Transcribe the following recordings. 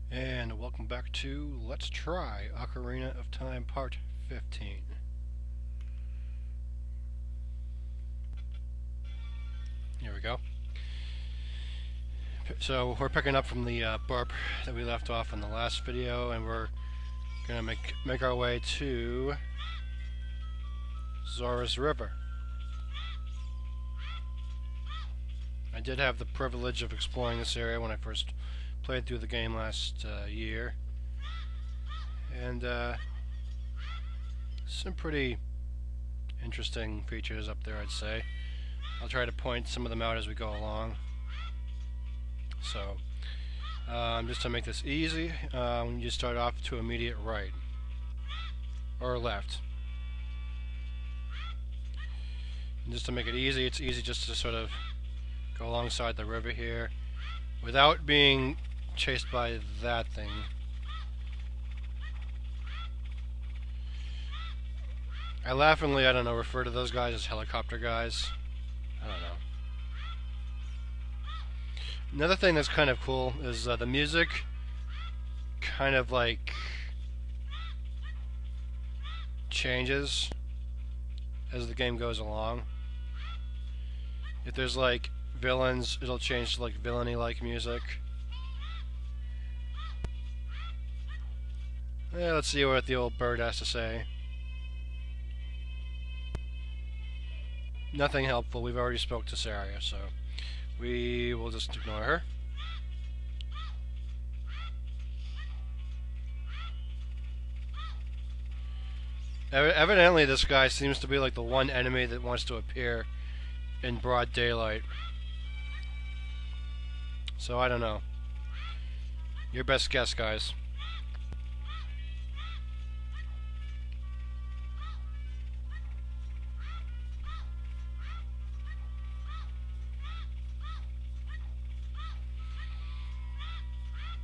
And welcome back to Let's Try Ocarina of Time Part 15. Here we go. So we're picking up from the burp that we left off in the last video, and we're gonna make our way to Zora's River. I did have the privilege of exploring this area when I first played through the game last year, and some pretty interesting features up there, I'd say. I'll try to point some of them out as we go along. So, just to make this easy, you start off to immediate right or left. And just to make it easy, it's easy just to sort of go alongside the river here without being chased by that thing. I laughingly, I don't know, refer to those guys as helicopter guys. I don't know. Another thing that's kind of cool is the music kind of like changes as the game goes along. If there's like villains, it'll change to like villainy like music. Let's see what the old bird has to say. Nothing helpful. We've already spoke to Saria, so we will just ignore her. Evidently, this guy seems to be like the one enemy that wants to appear in broad daylight. So I don't know. Your best guess, guys.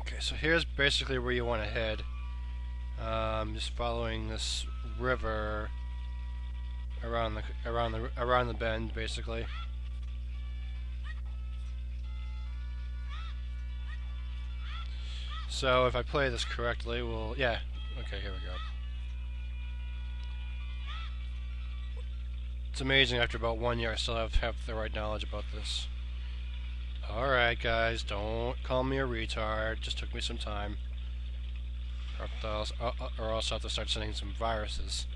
Okay, so here's basically where you want to head. Just following this river around the bend, basically. So if I play this correctly, we'll yeah. Okay, here we go. It's amazing. After about 1 year, I still have the right knowledge about this. Alright guys, don't call me a retard, just took me some time. Or else I'll have to start sending some viruses.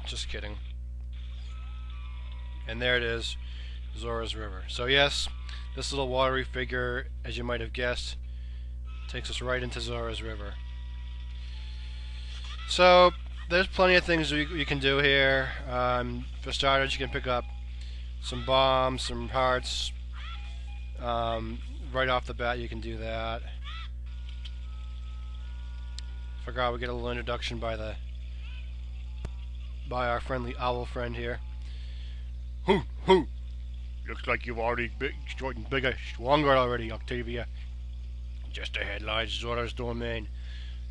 Just kidding. And there it is, Zora's River. So yes, this little watery figure, as you might have guessed, takes us right into Zora's River. So, there's plenty of things you can do here. For starters, you can pick up some bombs, some hearts. Right off the bat, you can do that. Forgot we get a little introduction by our friendly owl friend here. Hoo hoo! Looks like you've already gotten bigger, stronger already, Octavia. Just ahead lies Zora's domain.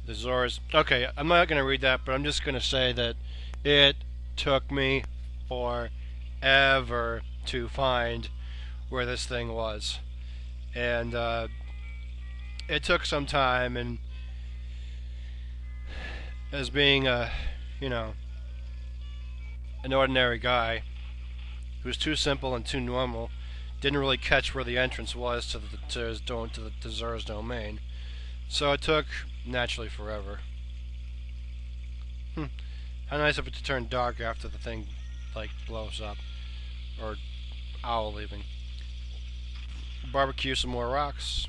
The Zora's. Okay, I'm not gonna read that, but I'm just gonna say that it took me forever to find where this thing was, and it took some time. And as being an ordinary guy who's too simple and too normal, didn't really catch where the entrance was to Zora's domain, so it took naturally forever. How nice of it to turn dark after the thing like blows up, or owl leaving. Barbecue some more rocks.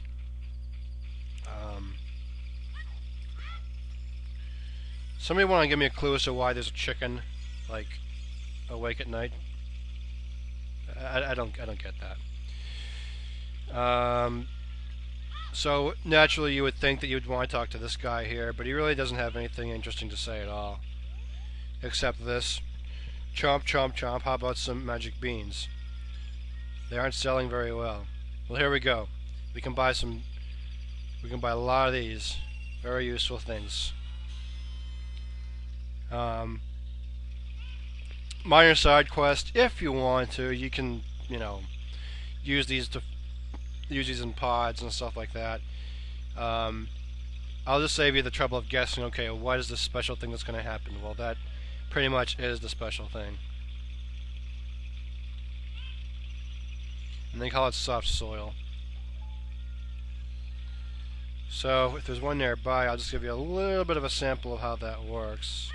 Somebody want to give me a clue as to why there's a chicken, like, awake at night? I don't get that. So naturally, you would think that you'd want to talk to this guy here, but he really doesn't have anything interesting to say at all, except this: chomp, chomp, chomp. How about some magic beans? They aren't selling very well. Well, here we go. We can buy a lot of these very useful things. Minor side quest, if you want to, you can, use these in pods and stuff like that. Um, I'll just save you the trouble of guessing, okay, what is the special thing that's going to happen? Well, that pretty much is the special thing. And they call it soft soil. So, if there's one nearby, I'll just give you a little bit of a sample of how that works.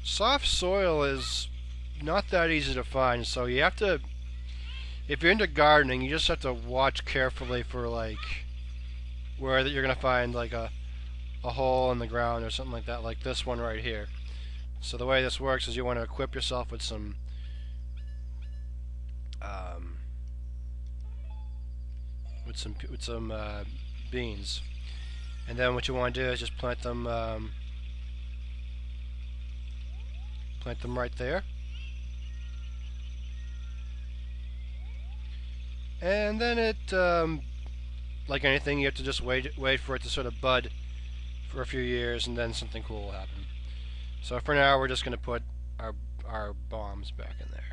Soft soil is not that easy to find, so you have to, if you're into gardening, you just have to watch carefully for like where that you're gonna find like a hole in the ground or something like that, like this one right here. So the way this works is you want to equip yourself with some um, beans, and then what you want to do is just plant them right there. And then like anything, you have to just wait for it to sort of bud for a few years, and then something cool will happen. So for now, we're just going to put our bombs back in there.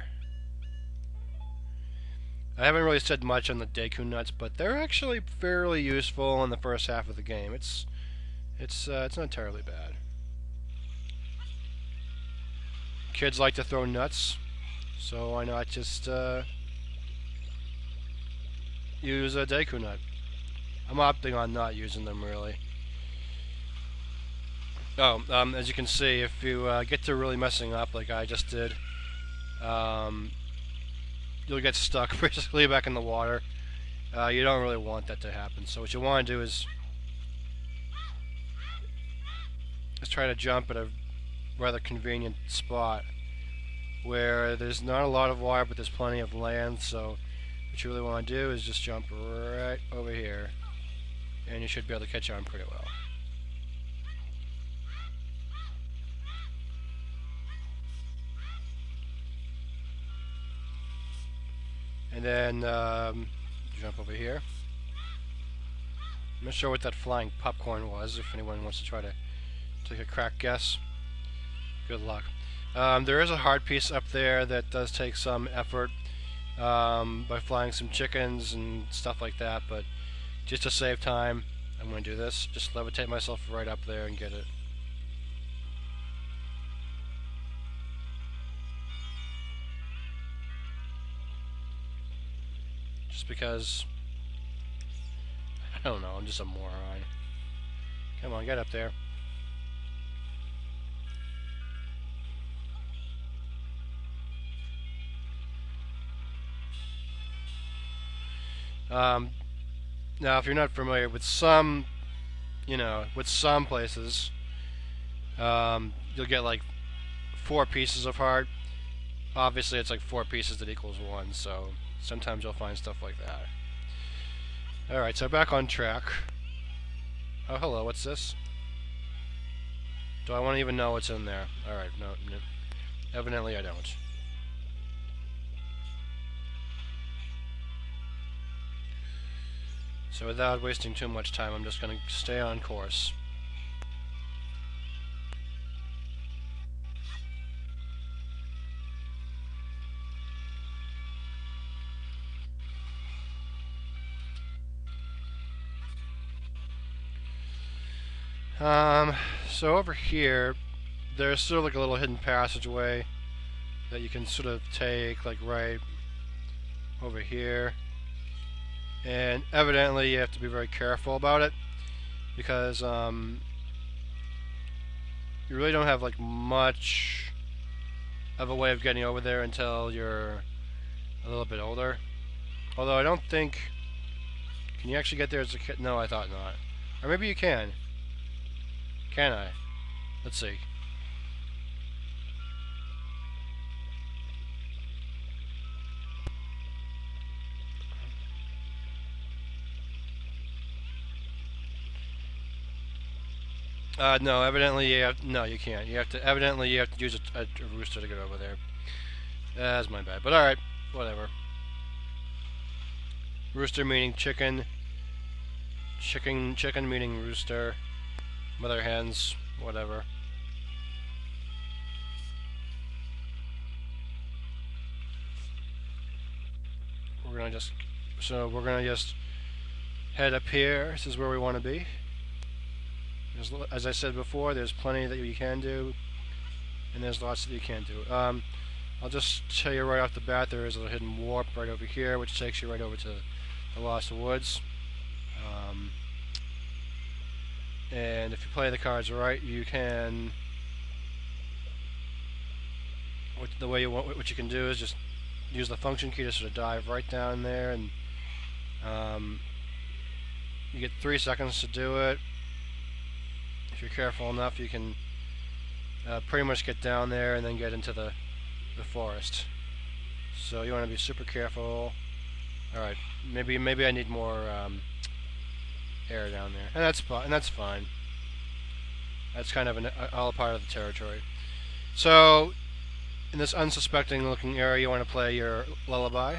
I haven't really said much on the Deku nuts, but they're actually fairly useful in the first half of the game. It's not terribly bad. Kids like to throw nuts, so why not just use a Deku nut? I'm opting on not using them, really. Oh, as you can see, if you get to really messing up like I just did, you'll get stuck basically back in the water. You don't really want that to happen. So what you want to do is try to jump at a rather convenient spot where there's not a lot of water, but there's plenty of land. So what you really want to do is just jump right over here, and you should be able to catch on pretty well. And then jump over here. I'm not sure what that flying popcorn was, if anyone wants to try to take a crack guess. Good luck. There is a hard piece up there that does take some effort by flying some chickens and stuff like that, but just to save time, I'm going to do this. Just levitate myself right up there and get it. Just because, I don't know, I'm just a moron. Come on, get up there. Now, if you're not familiar with some, with some places, you'll get like 4 pieces of heart. Obviously, it's like 4 pieces that equals 1, so sometimes you'll find stuff like that. Alright, so back on track. Oh, hello, what's this? Do I want to even know what's in there? Alright, no. Evidently I don't. So without wasting too much time, I'm just going to stay on course. So over here, there's sort of like a little hidden passageway that you can sort of take, like right over here. And evidently you have to be very careful about it, because you really don't have like much of a way of getting over there until you're a little bit older. Although I don't think... Can you actually get there as a kid? No, I thought not. Or maybe you can. Can I? Let's see. No, evidently you have... No, you can't. Evidently you have to use a rooster to get over there. That's my bad. But alright, whatever. Rooster meaning chicken. Chicken meaning rooster. Mother hens, whatever. We're gonna just head up here. This is where we want to be. As I said before, there's plenty that you can do, and there's lots that you can't do. I'll just tell you right off the bat, there is a little hidden warp right over here, which takes you right over to the Lost Woods. And if you play the cards right, you can. What you can do is just use the function key to sort of dive right down there, and you get 3 seconds to do it. If you're careful enough, you can pretty much get down there and then get into the forest. So you want to be super careful. Alright, maybe I need more air down there, and that's fine. That's kind of all a part of the territory. So in this unsuspecting looking area, you want to play your lullaby.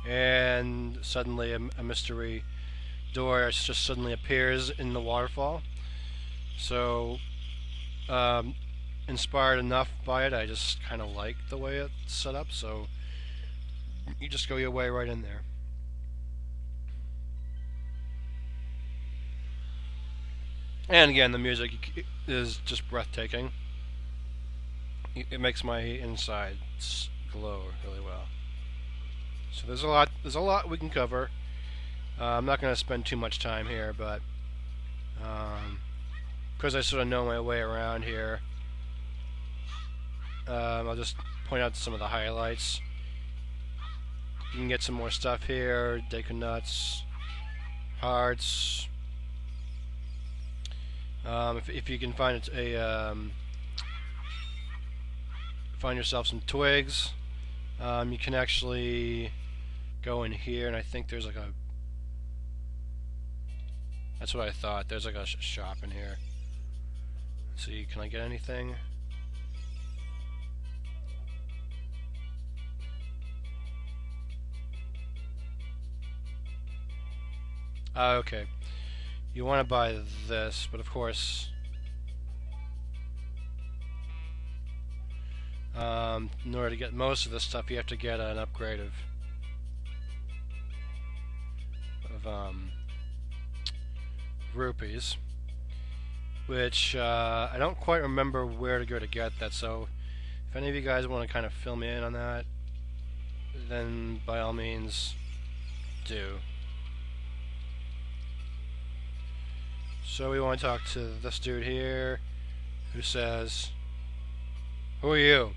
And suddenly a mystery door just suddenly appears in the waterfall. So inspired enough by it, I just kind of like the way it's set up, so you just go your way right in there. And again, the music is just breathtaking. It makes my insides glow really well. So there's a lot we can cover. I'm not going to spend too much time here, but because I sort of know my way around here, I'll just point out some of the highlights. You can get some more stuff here: Deku Nuts, hearts. If you can find find yourself some twigs, you can actually go in here, and I think there's like a. That's what I thought. There's like a shop in here. Let's see, can I get anything? Okay. You want to buy this, but of course, in order to get most of this stuff, you have to get an upgrade of rupees, which I don't quite remember where to go to get that. So, if any of you guys want to kind of fill me in on that, then by all means, do. So we want to talk to this dude here, who says, "Who are you?"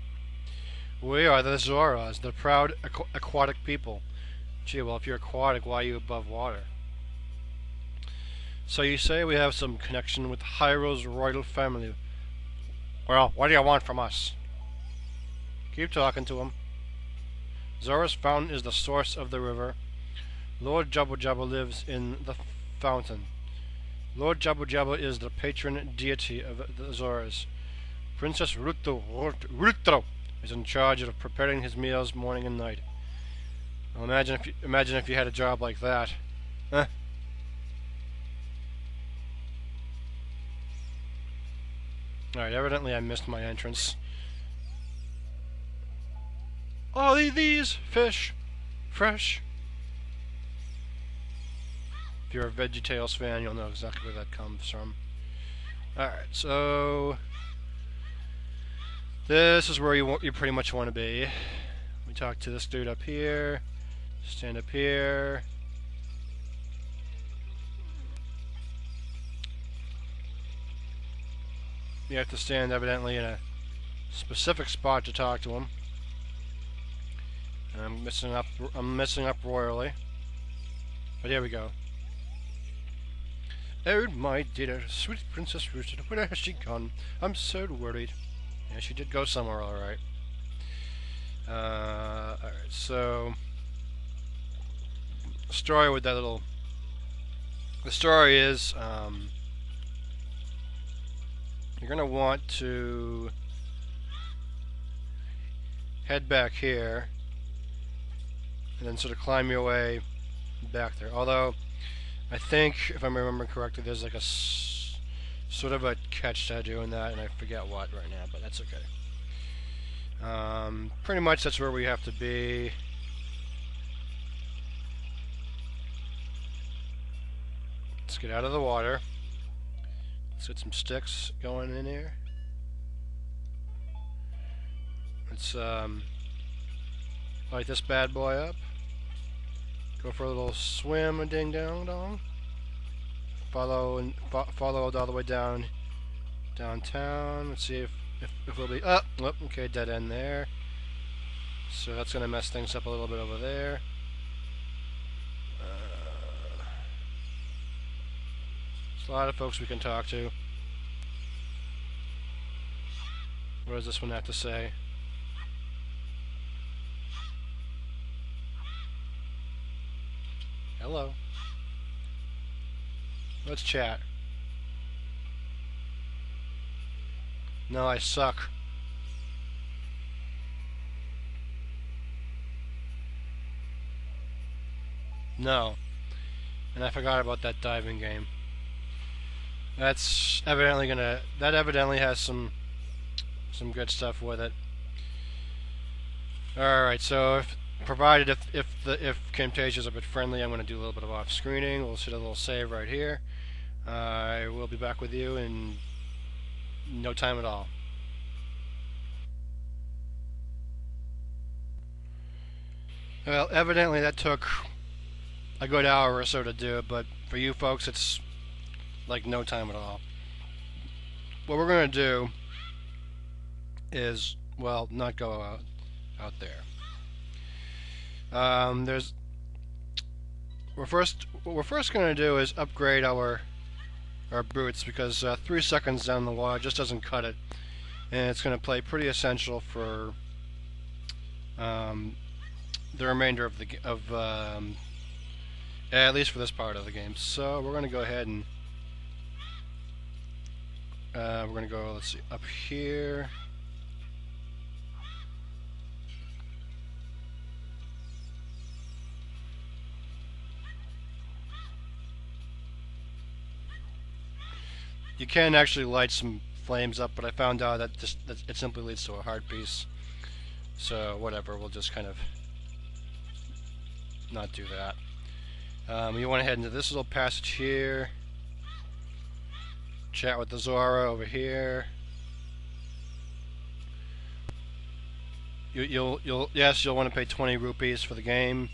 "We are the Zoras, the proud aquatic people." Gee, well, if you're aquatic, why are you above water? "So you say we have some connection with Hyrule's royal family. Well, what do you want from us?" "Keep talking to him." "Zora's fountain is the source of the river. Lord Jabba Jabba lives in the fountain. Lord Jabba Jabba is the patron deity of the Zoras. Princess Rutro is in charge of preparing his meals morning and night." Well, imagine if you had a job like that. Huh? Alright, evidently I missed my entrance. "Are these fish fresh?" If you're a VeggieTales fan, you'll know exactly where that comes from. Alright, so this is where you pretty much want to be. We talk to this dude up here. Stand up here. You have to stand evidently in a specific spot to talk to him. And I'm messing up royally. But here we go. "Oh, my dear, sweet Princess Rooster, where has she gone? I'm so worried." Yeah, she did go somewhere, alright. Alright, so the story with that little. The story is, you're going to want to head back here and then sort of climb your way back there. Although, I think, if I'm remembering correctly, there's like a sort of a catch to doing that, and I forget what right now, but that's okay. Pretty much that's where we have to be. Let's get out of the water. Let's get some sticks going in here. Let's light this bad boy up. Go for a little swim, a ding dong dong. Follow it all the way downtown. Let's see if we'll be okay, dead end there. So that's gonna mess things up a little bit over there. There's a lot of folks we can talk to. What does this one have to say? Hello. Let's chat. No, I suck. No. And I forgot about that diving game. That evidently has some good stuff with it. Alright, so provided if Camtasia's a bit friendly, I'm going to do a little bit of off-screening. We'll set a little save right here. I will be back with you in no time at all. Well, evidently that took a good hour or so to do, but for you folks it's like no time at all. What we're going to do is, well, not go out there. What we're first going to do is upgrade our boots, because 3 seconds down the water just doesn't cut it, and it's going to play pretty essential for the remainder of at least for this part of the game. So we're going to go ahead and we're going to go, let's see, up here. You can actually light some flames up, but I found out that it simply leads to a hard piece. So whatever, we'll just kind of not do that. You want to head into this little passage here. Chat with the Zora over here. You'll want to pay 20 rupees for the game.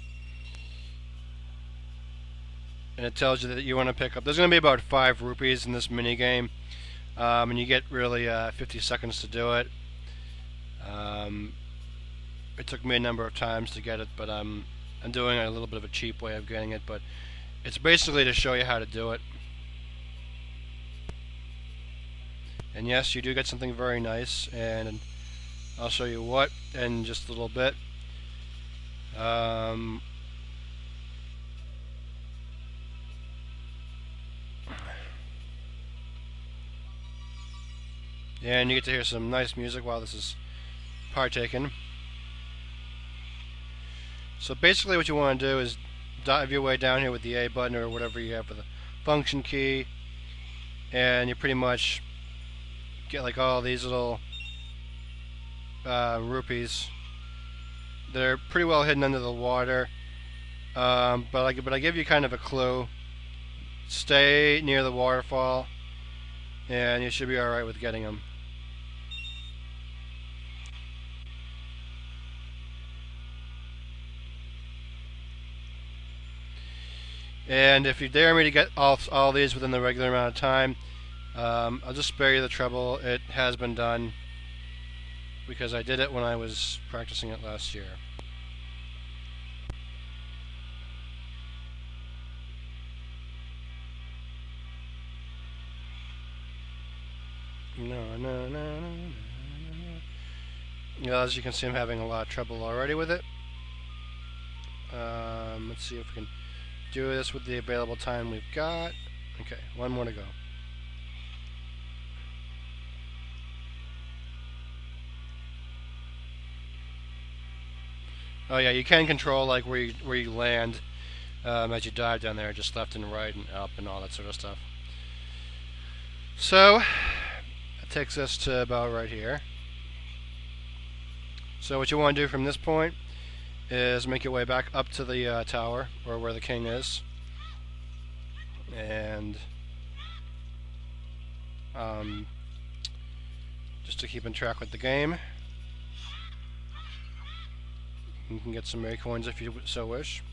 And it tells you that you want to pick up. There's going to be about 5 rupees in this mini game, and you get really 50 seconds to do it. It took me a number of times to get it, but I'm doing a little bit of a cheap way of getting it. But it's basically to show you how to do it. And yes, you do get something very nice, and I'll show you what in just a little bit. And you get to hear some nice music while this is partaken. So basically what you want to do is dive your way down here with the A button or whatever you have for the function key, and you pretty much get like all these little rupees. They're pretty well hidden under the water, but I give you kind of a clue. Stay near the waterfall, and you should be alright with getting them. And if you dare me to get all these within the regular amount of time, I'll just spare you the trouble. It has been done, because I did it when I was practicing it last year. As you can see, I'm having a lot of trouble already with it. Let's see if we can do this with the available time we've got. Okay, one more to go. Oh yeah, you can control like where you land. as you dive down there, just left and right and up and all that sort of stuff. So, that takes us to about right here. So what you want to do from this point is make your way back up to the tower, or where the king is. And just to keep in track with the game, you can get some Mary coins if you so wish.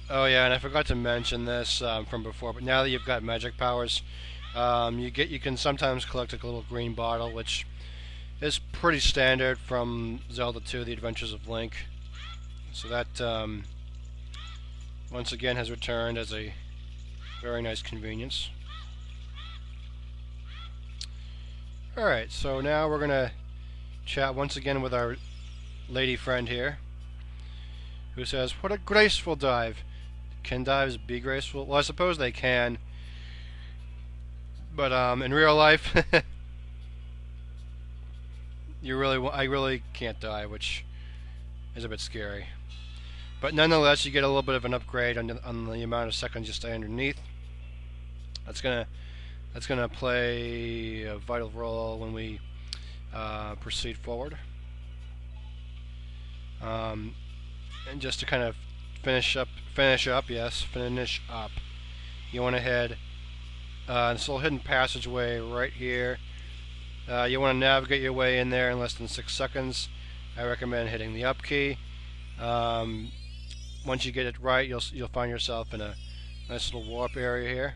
Oh yeah, and I forgot to mention this from before, but now that you've got magic powers, you can sometimes collect a little green bottle, which is pretty standard from Zelda 2: The Adventures of Link. So that once again has returned as a very nice convenience. Alright, so now we're going to chat once again with our lady friend here, who says, "What a graceful dive." Can dives be graceful? Well, I suppose they can. But in real life, I really can't dive, which is a bit scary. But nonetheless, you get a little bit of an upgrade on the amount of seconds you stay underneath. That's gonna play a vital role when we proceed forward. And just to kind of finish up. You want to head this little hidden passageway right here. You want to navigate your way in there in less than 6 seconds. I recommend hitting the up key. Once you get it right, you'll find yourself in a nice little warp area here.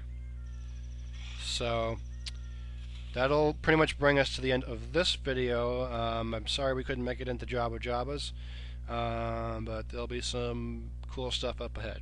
So that'll pretty much bring us to the end of this video. I'm sorry we couldn't make it into Jabba Jabbas, but there'll be some cool stuff up ahead.